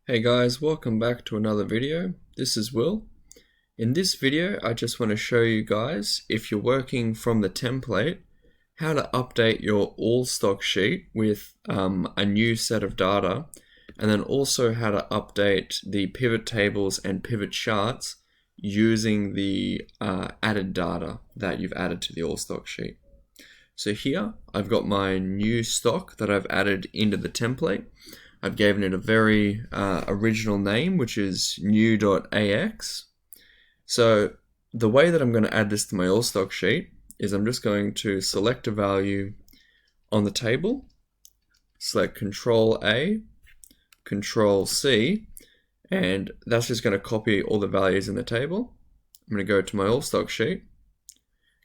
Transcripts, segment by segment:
Hey guys, welcome back to another video. This is Will. In this video, I just want to show you guys, if you're working from the template, how to update your all stock sheet with a new set of data, and then also how to update the pivot tables and pivot charts using the added data that you've added to the all stock sheet. So here, I've got my new stock that I've added into the template. I've given it a very original name, which is new.ax. So the way that I'm going to add this to my all stock sheet is I'm just going to select a value on the table, select Control A, Control C, and that's just going to copy all the values in the table. I'm going to go to my all stock sheet,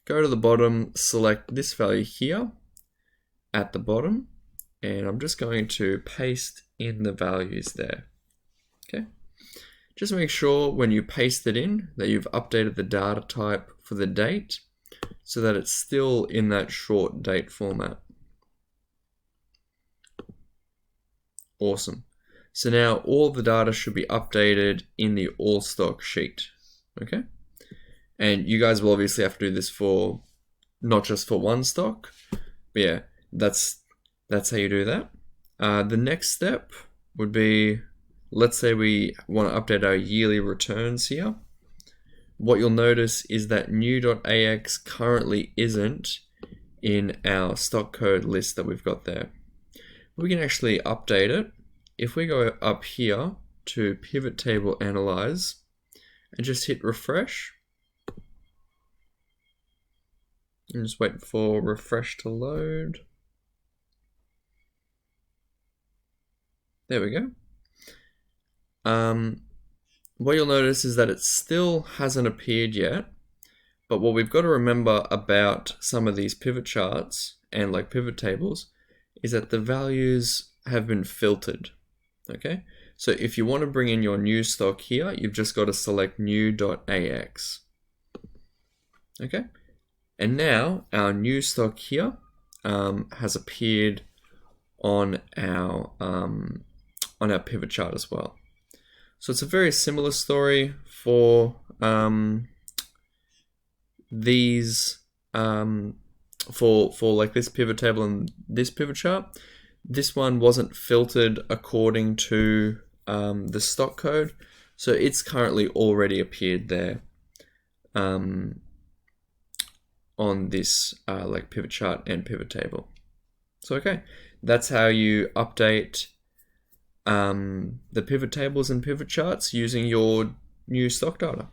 go to the bottom, select this value here at the bottom, and I'm just going to paste in the values there. Okay. Just make sure when you paste it in that you've updated the data type for the date so that it's still in that short date format. Awesome. So now all the data should be updated in the all stock sheet. Okay. And you guys will obviously have to do this for not just for one stock, but yeah, that's how you do that. The next step would be, let's say we want to update our yearly returns here. What you'll notice is that new.ax currently isn't in our stock code list that we've got there. We can actually update it if we go up here to Pivot Table Analyze and just hit refresh. And just wait for refresh to load. There we go. What you'll notice is that it still hasn't appeared yet, but what we've got to remember about some of these pivot charts and like pivot tables is that the values have been filtered. Okay, so if you want to bring in your new stock here, you've just got to select new.ax. Okay, and now our new stock here has appeared on our pivot chart as well. So it's a very similar story for these for like this pivot table and this pivot chart. This one wasn't filtered according to the stock code, so it's currently already appeared there on this like pivot chart and pivot table. So okay, that's how you update the pivot tables and pivot charts using your new stock data.